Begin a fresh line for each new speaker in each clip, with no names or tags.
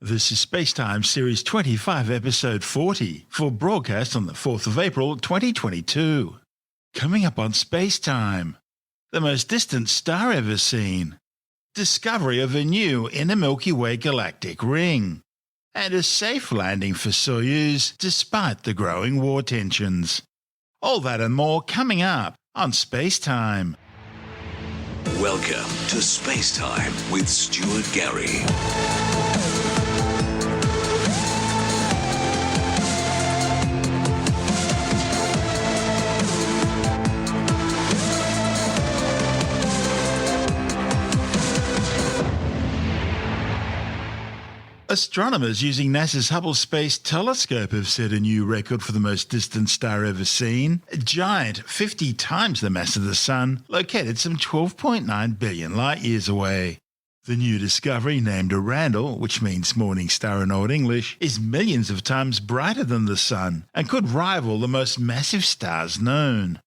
This is SpaceTime Series 25, Episode 40, for broadcast on the 4th of April 2022. Coming up on SpaceTime, the most distant star ever seen, discovery of a new inner Milky Way galactic ring, and a safe landing for Soyuz despite the growing war tensions. All that and more coming up on SpaceTime.
Welcome to SpaceTime with Stuart Gary.
Astronomers using NASA's Hubble Space Telescope have set a new record for the most distant star ever seen. A giant, 50 times the mass of the Sun, located some 12.9 billion light-years away. The new discovery, named Earandel, which means morning star in Old English, is millions of times brighter than the Sun and could rival the most massive stars known.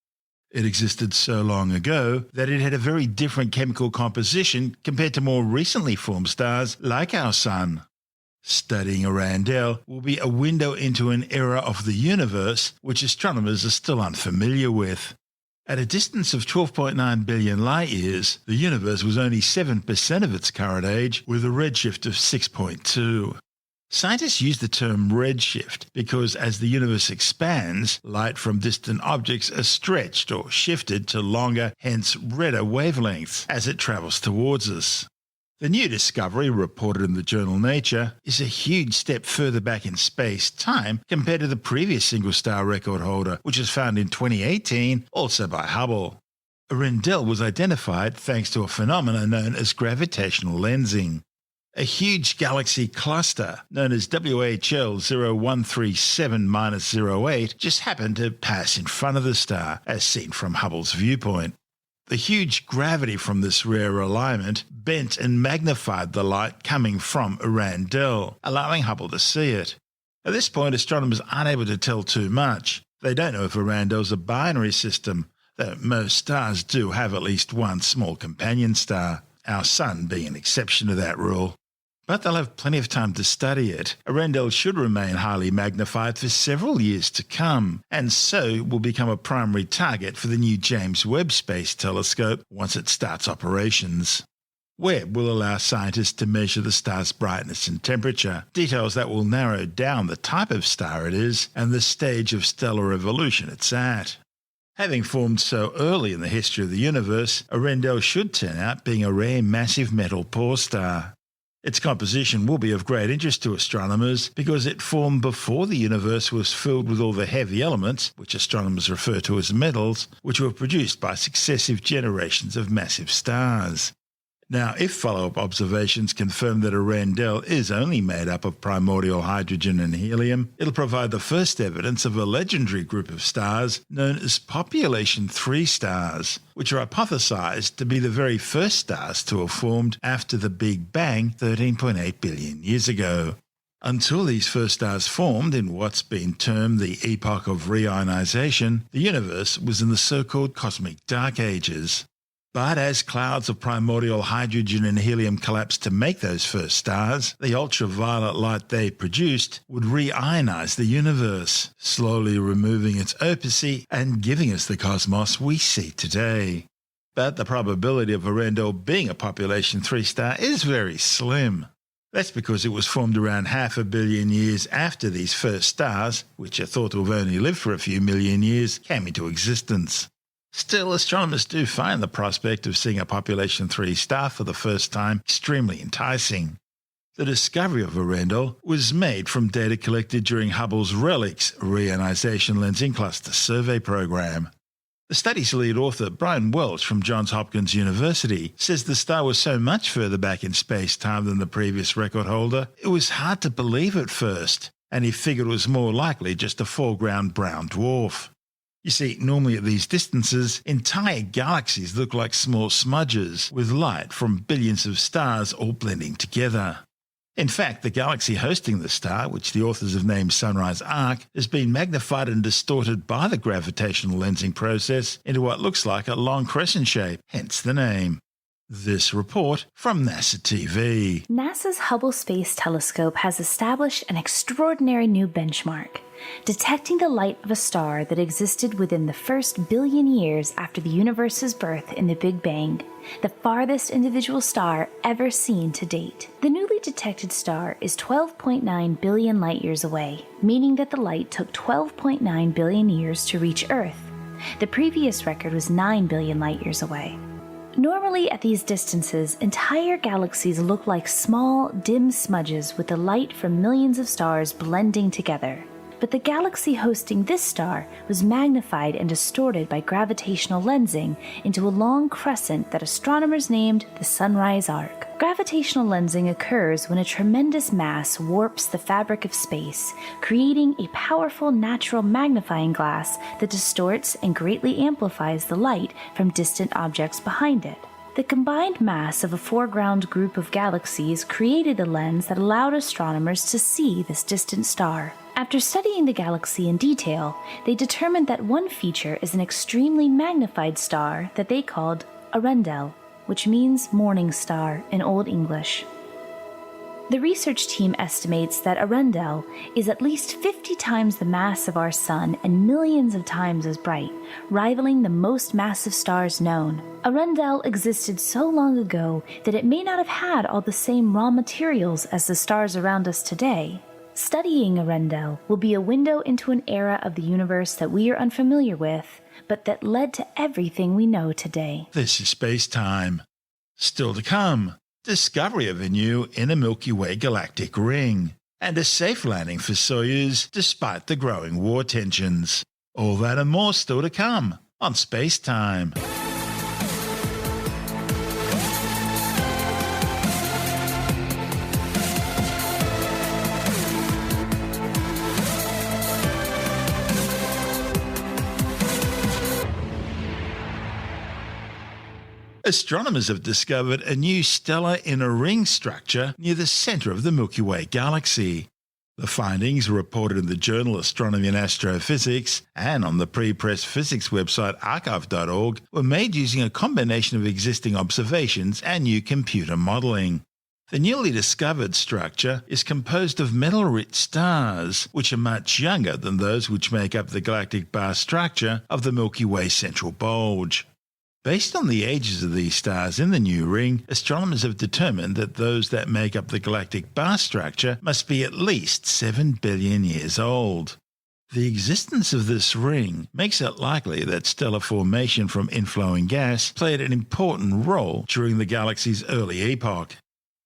It existed so long ago that it had a very different chemical composition compared to more recently formed stars like our Sun. Studying Earandel will be a window into an era of the universe which astronomers are still unfamiliar with. At a distance of 12.9 billion light-years, the universe was only 7% of its current age, with a redshift of 6.2. Scientists use the term redshift because as the universe expands, light from distant objects are stretched or shifted to longer, hence redder wavelengths as it travels towards us. The new discovery, reported in the journal Nature, is a huge step further back in space-time compared to the previous single-star record holder, which was found in 2018, also by Hubble. Earandel was identified thanks to a phenomenon known as gravitational lensing. A huge galaxy cluster, known as WHL 0137-08, just happened to pass in front of the star, as seen from Hubble's viewpoint. The huge gravity from this rare alignment bent and magnified the light coming from Earandel, allowing Hubble to see it. At this point, astronomers aren't able to tell too much. They don't know if Earandel's a binary system, though most stars do have at least one small companion star, our Sun being an exception to that rule. But they'll have plenty of time to study it. Earandel should remain highly magnified for several years to come, and so will become a primary target for the new James Webb Space Telescope once it starts operations. Webb will allow scientists to measure the star's brightness and temperature, details that will narrow down the type of star it is and the stage of stellar evolution it's at. Having formed so early in the history of the universe, Earandel should turn out being a rare massive metal poor star. Its composition will be of great interest to astronomers because it formed before the universe was filled with all the heavy elements, which astronomers refer to as metals, which were produced by successive generations of massive stars. Now, if follow-up observations confirm that Earandel is only made up of primordial hydrogen and helium, it'll provide the first evidence of a legendary group of stars known as Population 3 stars, which are hypothesized to be the very first stars to have formed after the Big Bang 13.8 billion years ago. Until these first stars formed in what's been termed the epoch of reionization, the universe was in the so-called cosmic dark ages. But as clouds of primordial hydrogen and helium collapsed to make those first stars, the ultraviolet light they produced would reionize the universe, slowly removing its opacity and giving us the cosmos we see today. But the probability of Earandel being a Population 3 star is very slim. That's because it was formed around 500 million years after these first stars, which are thought to have only lived for a few million years, came into existence. Still, astronomers do find the prospect of seeing a Population 3 star for the first time extremely enticing. The discovery of Earandel was made from data collected during Hubble's RELIX Reionization Lensing Cluster Survey program. The study's lead author, Brian Welch from Johns Hopkins University, says the star was so much further back in space-time than the previous record holder, it was hard to believe at first, and he figured it was more likely just a foreground brown dwarf. You see, normally at these distances, entire galaxies look like small smudges, with light from billions of stars all blending together. In fact, the galaxy hosting the star, which the authors have named Sunrise Arc, has been magnified and distorted by the gravitational lensing process into what looks like a long crescent shape, hence the name. This report from NASA TV.
NASA's Hubble Space Telescope has established an extraordinary new benchmark, detecting the light of a star that existed within the first billion years after the universe's birth in the Big Bang, the farthest individual star ever seen to date. The newly detected star is 12.9 billion light-years away, meaning that the light took 12.9 billion years to reach Earth. The previous record was 9 billion light-years away. Normally, at these distances, entire galaxies look like small, dim smudges with the light from millions of stars blending together. But the galaxy hosting this star was magnified and distorted by gravitational lensing into a long crescent that astronomers named the Sunrise Arc. Gravitational lensing occurs when a tremendous mass warps the fabric of space, creating a powerful natural magnifying glass that distorts and greatly amplifies the light from distant objects behind it. The combined mass of a foreground group of galaxies created a lens that allowed astronomers to see this distant star. After studying the galaxy in detail, they determined that one feature is an extremely magnified star that they called Earendel, which means morning star in Old English. The research team estimates that Earendel is at least 50 times the mass of our Sun and millions of times as bright, rivaling the most massive stars known. Earendel existed so long ago that it may not have had all the same raw materials as the stars around us today. Studying Earendel will be a window into an era of the universe that we are unfamiliar with, but that led to everything we know today.
This is SpaceTime. Still to come, discovery of a new inner Milky Way galactic ring, and a safe landing for Soyuz despite the growing war tensions. All that and more still to come on SpaceTime. Astronomers have discovered a new stellar inner ring structure near the centre of the Milky Way galaxy. The findings were reported in the journal Astronomy and Astrophysics and on the pre-press physics website archive.org were made using a combination of existing observations and new computer modelling. The newly discovered structure is composed of metal-rich stars, which are much younger than those which make up the galactic bar structure of the Milky Way central bulge. Based on the ages of these stars in the new ring, astronomers have determined that those that make up the galactic bar structure must be at least 7 billion years old. The existence of this ring makes it likely that stellar formation from inflowing gas played an important role during the galaxy's early epoch.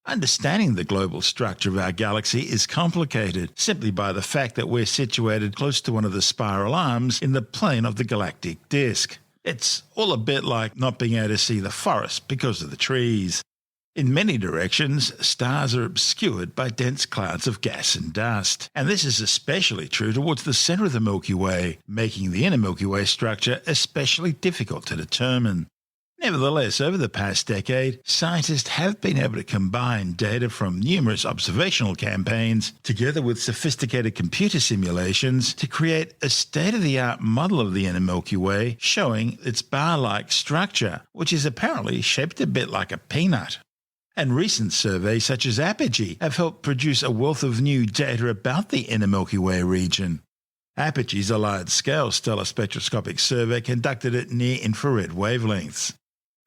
Understanding the global structure of our galaxy is complicated simply by the fact that we're situated close to one of the spiral arms in the plane of the galactic disk. It's all a bit like not being able to see the forest because of the trees. In many directions, stars are obscured by dense clouds of gas and dust, and this is especially true towards the centre of the Milky Way, making the inner Milky Way structure especially difficult to determine. Nevertheless, over the past decade, scientists have been able to combine data from numerous observational campaigns together with sophisticated computer simulations to create a state-of-the-art model of the inner Milky Way showing its bar-like structure, which is apparently shaped a bit like a peanut. And recent surveys such as Apogee have helped produce a wealth of new data about the inner Milky Way region. Apogee is a large-scale stellar spectroscopic survey conducted at near-infrared wavelengths.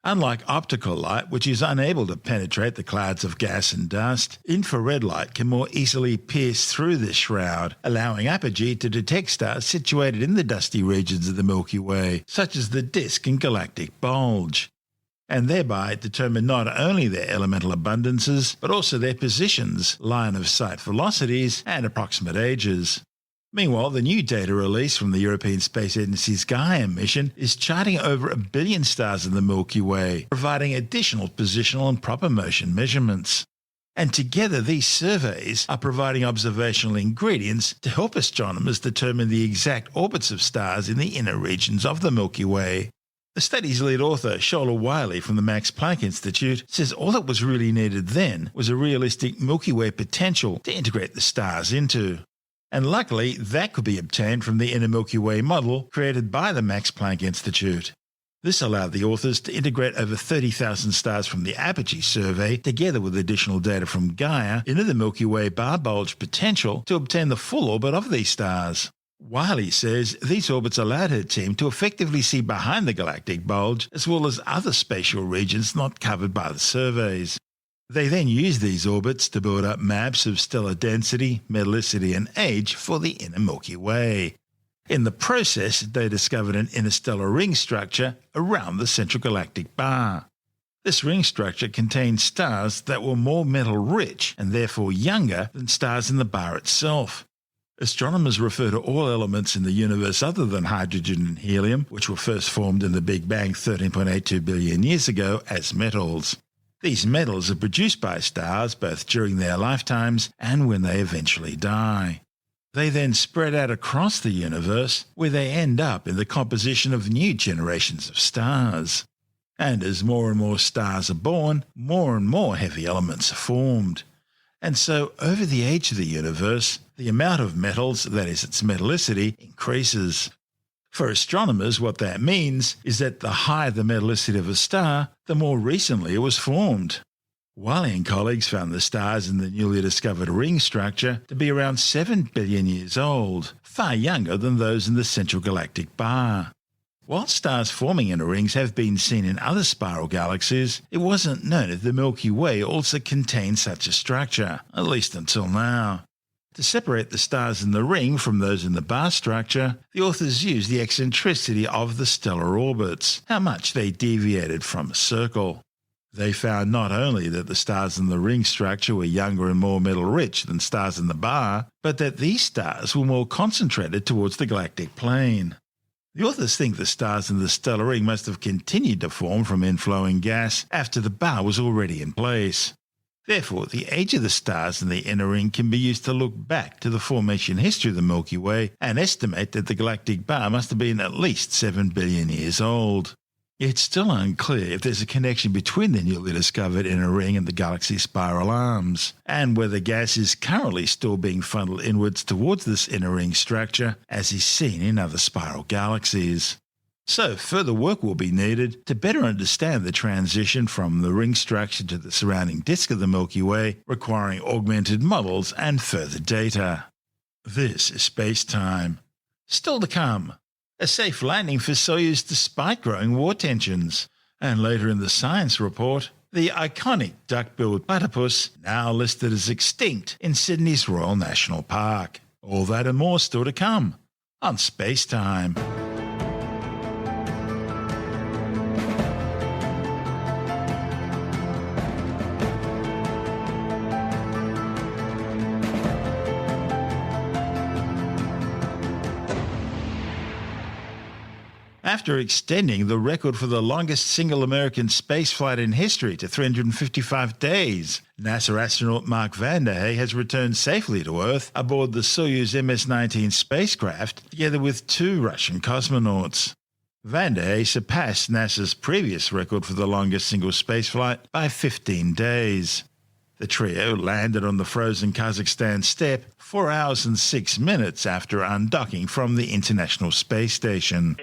Unlike optical light, which is unable to penetrate the clouds of gas and dust, infrared light can more easily pierce through this shroud, allowing Apogee to detect stars situated in the dusty regions of the Milky Way, such as the disk and galactic bulge, and thereby determine not only their elemental abundances, but also their positions, line-of-sight velocities, and approximate ages. Meanwhile, the new data release from the European Space Agency's Gaia mission is charting over 1 billion stars in the Milky Way, providing additional positional and proper motion measurements. And together these surveys are providing observational ingredients to help astronomers determine the exact orbits of stars in the inner regions of the Milky Way. The study's lead author, Shola Wiley from the Max Planck Institute, says all that was really needed then was a realistic Milky Way potential to integrate the stars into. And luckily, that could be obtained from the inner Milky Way model created by the Max Planck Institute. This allowed the authors to integrate over 30,000 stars from the Apogee survey, together with additional data from Gaia, into the Milky Way bar bulge potential to obtain the full orbit of these stars. Wiley says these orbits allowed her team to effectively see behind the galactic bulge, as well as other spatial regions not covered by the surveys. They then used these orbits to build up maps of stellar density, metallicity, and age for the inner Milky Way. In the process, they discovered an interstellar ring structure around the central galactic bar. This ring structure contained stars that were more metal-rich and therefore younger than stars in the bar itself. Astronomers refer to all elements in the universe other than hydrogen and helium, which were first formed in the Big Bang 13.82 billion years ago, as metals. These metals are produced by stars both during their lifetimes and when they eventually die. They then spread out across the universe, where they end up in the composition of new generations of stars. And as more and more stars are born, more and more heavy elements are formed. And so, over the age of the universe, the amount of metals, that is its metallicity, increases. For astronomers, what that means is that the higher the metallicity of a star, the more recently it was formed. Wiley and colleagues found the stars in the newly discovered ring structure to be around 7 billion years old, far younger than those in the central galactic bar. While stars forming inner rings have been seen in other spiral galaxies, it wasn't known if the Milky Way also contained such a structure, at least until now. To separate the stars in the ring from those in the bar structure, the authors used the eccentricity of the stellar orbits, how much they deviated from a circle. They found not only that the stars in the ring structure were younger and more metal-rich than stars in the bar, but that these stars were more concentrated towards the galactic plane. The authors think the stars in the stellar ring must have continued to form from inflowing gas after the bar was already in place. Therefore, the age of the stars in the inner ring can be used to look back to the formation history of the Milky Way and estimate that the galactic bar must have been at least 7 billion years old. It's still unclear if there's a connection between the newly discovered inner ring and the galaxy's spiral arms, and whether gas is currently still being funneled inwards towards this inner ring structure, as is seen in other spiral galaxies. So further work will be needed to better understand the transition from the ring structure to the surrounding disk of the Milky Way, requiring augmented models and further data. This is SpaceTime. Still to come. A safe landing for Soyuz despite growing war tensions. And later in the science report, the iconic duck-billed platypus now listed as extinct in Sydney's Royal National Park. All that and more still to come on SpaceTime. After extending the record for the longest single American spaceflight in history to 355 days, NASA astronaut Mark Vande Hei has returned safely to Earth aboard the Soyuz MS-19 spacecraft, together with 2 Russian cosmonauts. Vande Hei surpassed NASA's previous record for the longest single spaceflight by 15 days. The trio landed on the frozen Kazakhstan steppe 4 hours and 6 minutes after undocking from the International Space Station.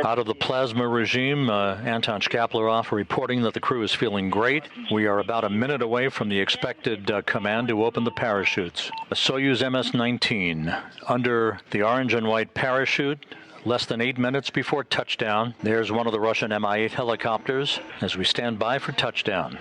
Out of the plasma regime, Anton Shkaplerov reporting that the crew is feeling great. We are about a minute away from the expected command to open the parachutes. A Soyuz MS-19 under the orange and white parachute. Less than 8 minutes before touchdown. There's one of the Russian Mi-8 helicopters as we stand by for touchdown.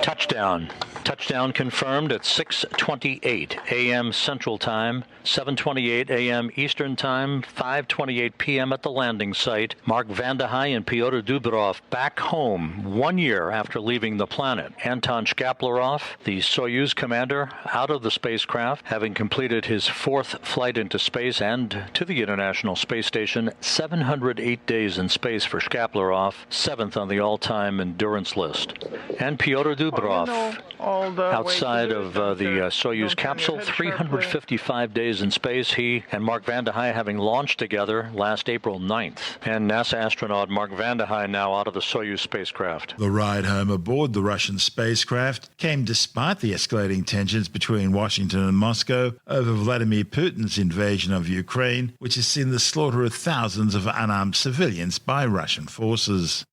Touchdown. Touchdown confirmed at 6:28 a.m. Central Time, 7:28 a.m. Eastern Time, 5:28 p.m. at the landing site. Mark Vande Hei and Pyotr Dubrov back home 1 year after leaving the planet. Anton Shkaplerov, the Soyuz commander, out of the spacecraft, having completed his 4th flight into space and to the International Space Station. 708 days in space for Shkaplerov, 7th on the all-time endurance list. And Pyotr Dubrov Outside of the Soyuz capsule, 355 days in space, he and Mark Vande Hei having launched together last April 9th. And NASA astronaut Mark Vande Hei now out of the Soyuz spacecraft.
The ride home aboard the Russian spacecraft came despite the escalating tensions between Washington and Moscow over Vladimir Putin's invasion of Ukraine, which has seen the slaughter of thousands of unarmed civilians by Russian forces.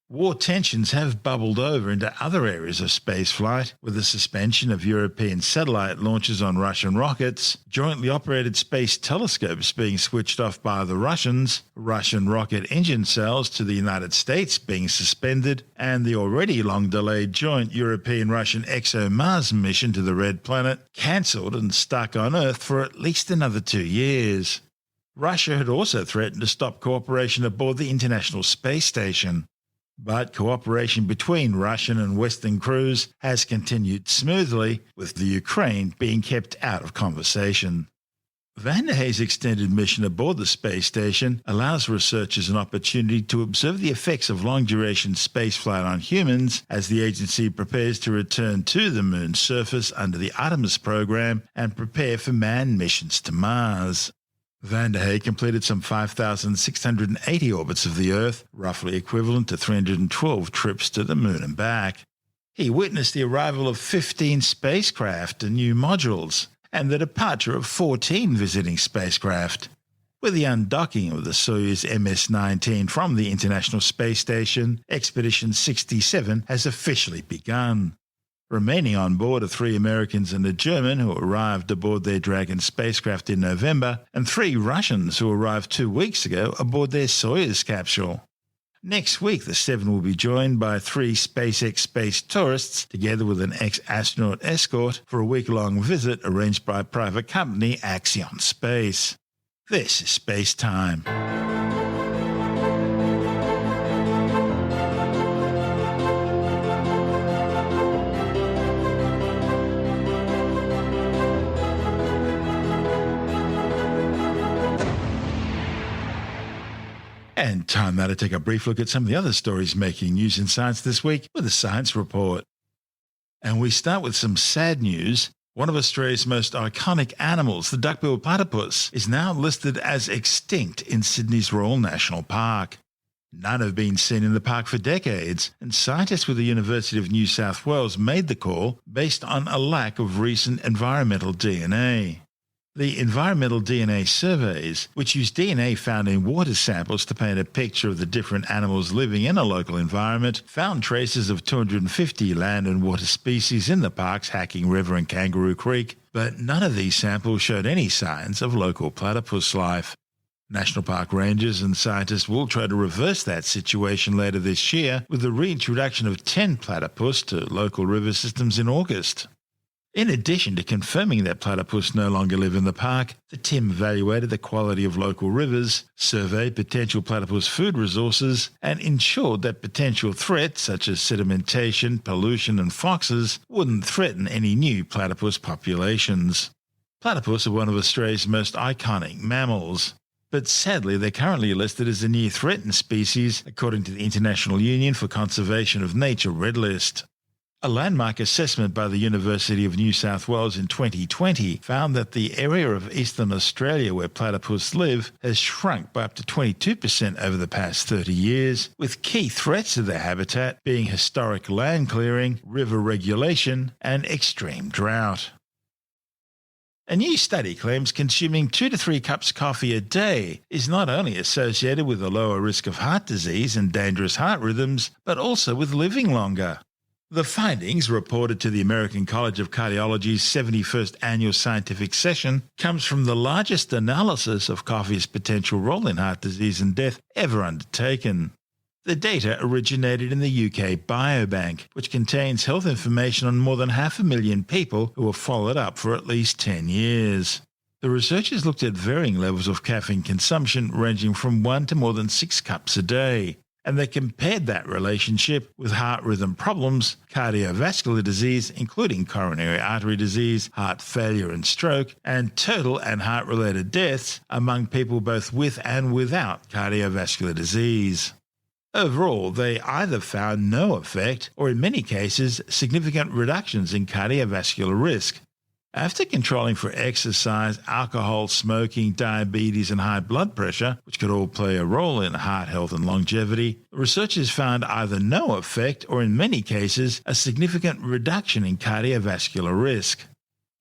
War tensions have bubbled over into other areas of spaceflight, with the suspension of European satellite launches on Russian rockets, jointly operated space telescopes being switched off by the Russians, Russian rocket engine sales to the United States being suspended, and the already long-delayed joint European-Russian ExoMars mission to the Red Planet cancelled and stuck on Earth for at least another 2 years. Russia had also threatened to stop cooperation aboard the International Space Station. But cooperation between Russian and Western crews has continued smoothly, with the Ukraine being kept out of conversation. Vande Hei's extended mission aboard the space station allows researchers an opportunity to observe the effects of long-duration spaceflight on humans as the agency prepares to return to the moon's surface under the Artemis program and prepare for manned missions to Mars. Vande Hei completed some 5,680 orbits of the Earth, roughly equivalent to 312 trips to the Moon and back. He witnessed the arrival of 15 spacecraft and new modules, and the departure of 14 visiting spacecraft. With the undocking of the Soyuz MS-19 from the International Space Station, Expedition 67 has officially begun. Remaining on board are 3 Americans and a German who arrived aboard their Dragon spacecraft in November, and 3 Russians who arrived 2 weeks ago aboard their Soyuz capsule. Next week, the 7 will be joined by 3 SpaceX space tourists, together with an ex-astronaut escort, for a week-long visit arranged by private company Axiom Space. This is SpaceTime. And time now to take a brief look at some of the other stories making news in science this week with a science report. And we start with some sad news. One of Australia's most iconic animals, the duck-billed platypus, is now listed as extinct in Sydney's Royal National Park. None have been seen in the park for decades, and scientists with the University of New South Wales made the call based on a lack of recent environmental DNA. The environmental DNA surveys, which use DNA found in water samples to paint a picture of the different animals living in a local environment, found traces of 250 land and water species in the park's Hacking River and Kangaroo Creek, but none of these samples showed any signs of local platypus life. National Park rangers and scientists will try to reverse that situation later this year with the reintroduction of 10 platypus to local river systems in August. In addition to confirming that platypus no longer live in the park, the team evaluated the quality of local rivers, surveyed potential platypus food resources, and ensured that potential threats such as sedimentation, pollution, and foxes wouldn't threaten any new platypus populations. Platypus are one of Australia's most iconic mammals, but sadly they're currently listed as a near-threatened species according to the International Union for Conservation of Nature Red List. A landmark assessment by the University of New South Wales in 2020 found that the area of eastern Australia where platypus live has shrunk by up to 22% over the past 30 years, with key threats to their habitat being historic land clearing, river regulation, and extreme drought. A new study claims consuming 2 to 3 cups of coffee a day is not only associated with a lower risk of heart disease and dangerous heart rhythms, but also with living longer. The findings, reported to the American College of Cardiology's 71st annual scientific session, comes from the largest analysis of coffee's potential role in heart disease and death ever undertaken. The data originated in the UK Biobank, which contains health information on more than 500,000 people who were followed up for at least 10 years. The researchers looked at varying levels of caffeine consumption ranging from 1 to more than 6 cups a day, and they compared that relationship with heart rhythm problems, cardiovascular disease, including coronary artery disease, heart failure and stroke, and total and heart-related deaths among people both with and without cardiovascular disease. Overall, they either found no effect or, in many cases, significant reductions in cardiovascular risk. After controlling for exercise, alcohol, smoking, diabetes, and high blood pressure, which could all play a role in heart health and longevity, researchers found either no effect or, in many cases, a significant reduction in cardiovascular risk.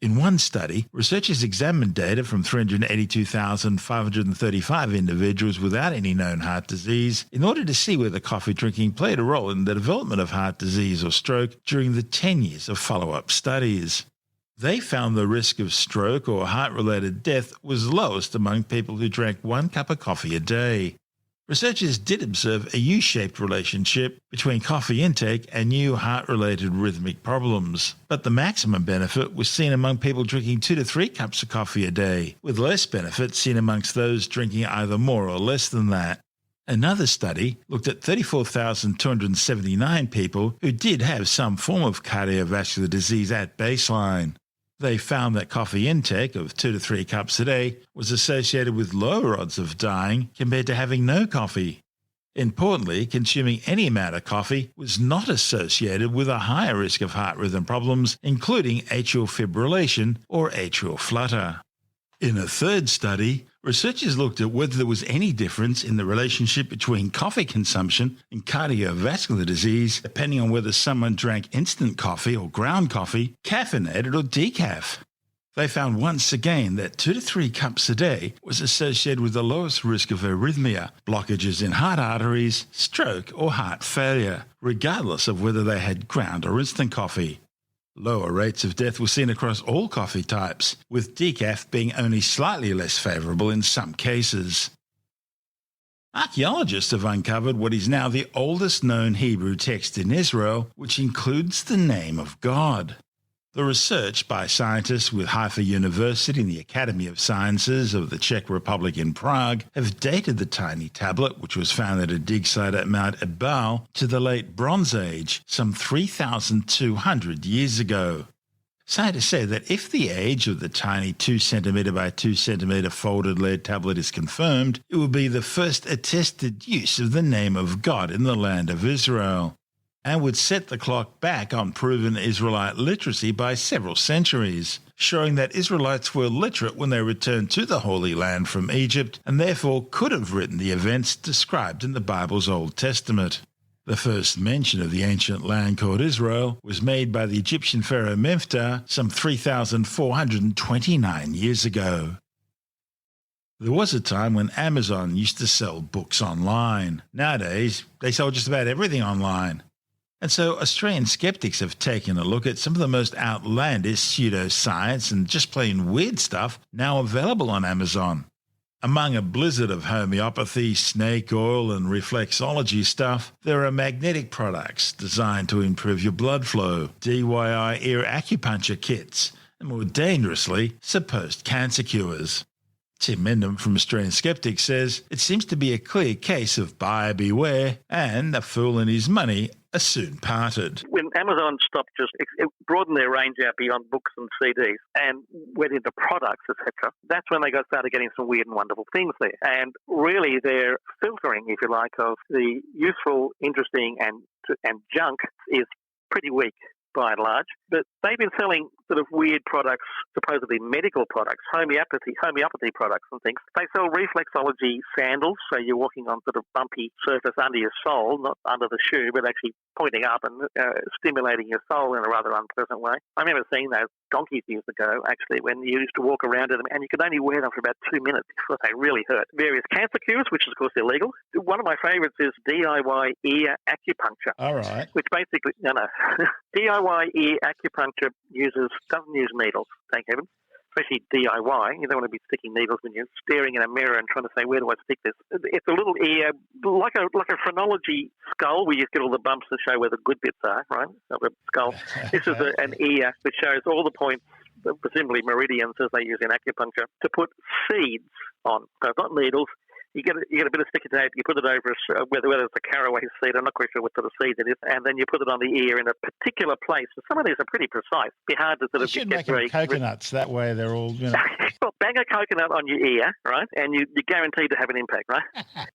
In one study, researchers examined data from 382,535 individuals without any known heart disease in order to see whether coffee drinking played a role in the development of heart disease or stroke during the 10 years of follow-up studies. They found the risk of stroke or heart-related death was lowest among people who drank 1 cup of coffee a day. Researchers did observe a U-shaped relationship between coffee intake and new heart-related rhythmic problems, but the maximum benefit was seen among people drinking 2 to 3 cups of coffee a day, with less benefit seen amongst those drinking either more or less than that. Another study looked at 34,279 people who did have some form of cardiovascular disease at baseline. They found that coffee intake of 2 to 3 cups a day was associated with lower odds of dying compared to having no coffee. Importantly, consuming any amount of coffee was not associated with a higher risk of heart rhythm problems, including atrial fibrillation or atrial flutter. In a third study, researchers looked at whether there was any difference in the relationship between coffee consumption and cardiovascular disease depending on whether someone drank instant coffee or ground coffee, caffeinated or decaf. They found once again that 2 to 3 cups a day was associated with the lowest risk of arrhythmia, blockages in heart arteries, stroke or heart failure, regardless of whether they had ground or instant coffee. Lower rates of death were seen across all coffee types, with decaf being only slightly less favourable in some cases. Archaeologists have uncovered what is now the oldest known Hebrew text in Israel, which includes the name of God. The research by scientists with Haifa University and the Academy of Sciences of the Czech Republic in Prague have dated the tiny tablet, which was found at a dig site at Mount Ebal, to the late Bronze Age, some 3,200 years ago. Scientists say that if the age of the tiny 2 cm by 2 cm folded lead tablet is confirmed, it will be the first attested use of the name of God in the land of Israel, and would set the clock back on proven Israelite literacy by several centuries, showing that Israelites were literate when they returned to the Holy Land from Egypt and therefore could have written the events described in the Bible's Old Testament. The first mention of the ancient land called Israel was made by the Egyptian pharaoh Menphtah some 3,429 years ago. There was a time when Amazon used to sell books online. Nowadays, they sell just about everything online. And so Australian skeptics have taken a look at some of the most outlandish pseudoscience and just plain weird stuff now available on Amazon. Among a blizzard of homeopathy, snake oil and reflexology stuff, there are magnetic products designed to improve your blood flow, DIY ear acupuncture kits, and more dangerously, supposed cancer cures. Tim Mendham from Australian Skeptics says it seems to be a clear case of buyer beware, and a fool and his money are soon parted.
When Amazon stopped it broadened their range out beyond books and CDs and went into products, etc., that's when they started getting some weird and wonderful things there. And really their filtering, if you like, of the useful, interesting and junk is pretty weak by and large. But they've been selling sort of weird products, supposedly medical products, homeopathy products and things. They sell reflexology sandals, so you're walking on sort of bumpy surface under your sole, not under the shoe, but actually pointing up and stimulating your sole in a rather unpleasant way. I remember seeing those donkeys years ago, actually, when you used to walk around in them, and you could only wear them for about 2 minutes before they really hurt. Various cancer cures, which is, of course, illegal. One of my favourites is DIY ear acupuncture.
All right.
Which basically, DIY ear acupuncture doesn't use needles, thank heaven. Especially DIY. You don't want to be sticking needles when you're staring in a mirror and trying to say, where do I stick this? It's a little ear, like a phrenology skull, where you get all the bumps to show where the good bits are, right? Of the skull. This is an ear which shows all the points, presumably meridians as they use in acupuncture, to put seeds on. So it's not needles. You get a bit of sticky tape, you put it over, whether it's a caraway seed, I'm not quite sure what sort of seed it is, and then you put it on the ear in a particular place. So some of these are pretty precise. It'd be hard to sort of
should make them coconuts, that way they're all,
Well, bang a coconut on your ear, right, and you're guaranteed to have an impact, right?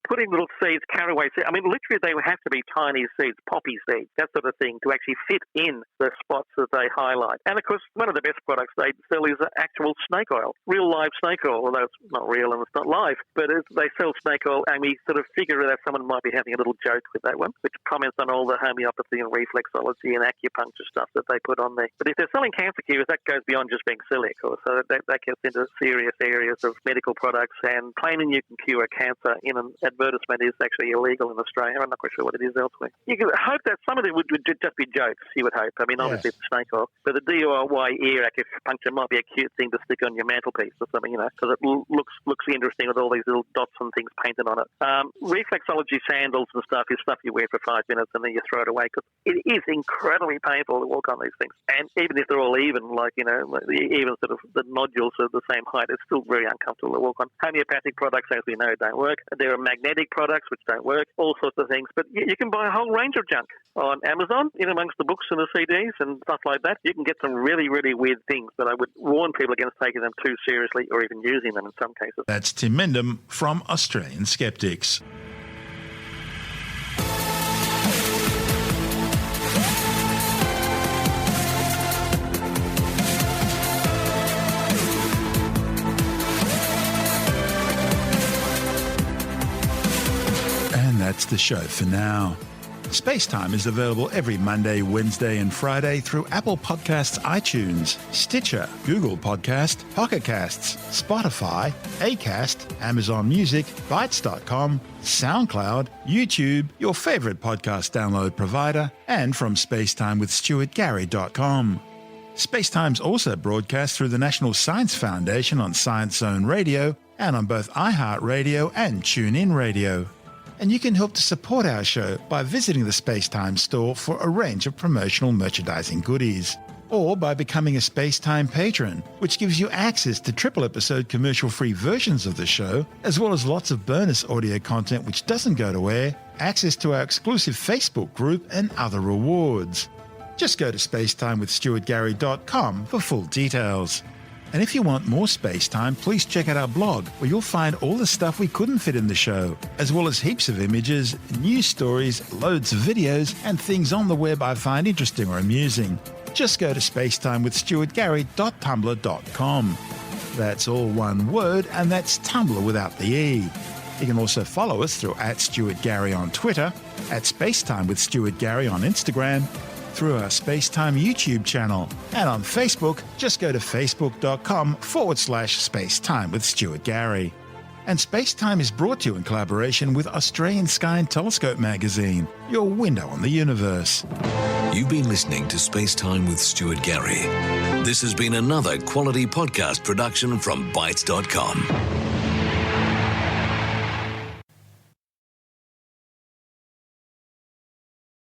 Putting little seeds, caraway seeds. I mean, literally they would have to be tiny seeds, poppy seeds, that sort of thing, to actually fit in the spots that they highlight. And, of course, one of the best products they sell is actual snake oil, real live snake oil, although it's not real and it's not live. But they sell snake oil, and we sort of figure that someone might be having a little joke with that one, which comments on all the homeopathy and reflexology and acupuncture stuff that they put on there. But if they're selling cancer cures, that goes beyond just being silly, of course. So that gets into serious areas of medical products, and claiming you can cure cancer in an advertisement is actually illegal in Australia. I'm not quite sure what it is elsewhere. You could hope that some of it would just be jokes, you would hope. I mean, obviously it's snake oil, but the DIY ear acupuncture might be a cute thing to stick on your mantelpiece or something, because it looks interesting with all these little dots and things painted on it. Reflexology sandals and stuff is stuff you wear for 5 minutes and then you throw it away, because it is incredibly painful to walk on these things. And even if they're all even, even sort of the nodules are the same height, it's still very uncomfortable to walk on. Homeopathic products, as we know, don't work. There are magnetic products which don't work, all sorts of things. But you can buy a whole range of junk on Amazon, in amongst the books and the CDs and stuff like that. You can get some really, really weird things, but I would warn people against taking them too seriously or even using them in some cases.
That's Tim Mendham from Australian Skeptics. That's the show for now. SpaceTime is available every Monday, Wednesday and Friday through Apple Podcasts, iTunes, Stitcher, Google Podcast, Pocket Casts, Spotify, Acast, Amazon Music, Bytes.com, SoundCloud, YouTube, your favourite podcast download provider, and from spacetimewithstuartgary.com. SpaceTime's also broadcast through the National Science Foundation on Science Zone Radio and on both iHeartRadio and TuneIn Radio. And you can help to support our show by visiting the SpaceTime store for a range of promotional merchandising goodies, or by becoming a SpaceTime patron, which gives you access to triple-episode commercial-free versions of the show, as well as lots of bonus audio content which doesn't go to air, access to our exclusive Facebook group, and other rewards. Just go to spacetimewithstuartgary.com for full details. And if you want more SpaceTime, please check out our blog, where you'll find all the stuff we couldn't fit in the show, as well as heaps of images, news stories, loads of videos, and things on the web I find interesting or amusing. Just go to spacetimewithstuartgary.tumblr.com. That's all one word, and that's Tumblr without the E. You can also follow us through @StuartGary on Twitter, @SpaceTimeWithStuartGary on Instagram, through our SpaceTime YouTube channel, and on Facebook, just go to facebook.com/SpaceTime with Stuart Gary. And SpaceTime is brought to you in collaboration with Australian Sky and Telescope magazine, your window on the universe.
You've been listening to SpaceTime with Stuart Gary. This has been another quality podcast production from Bytes.com.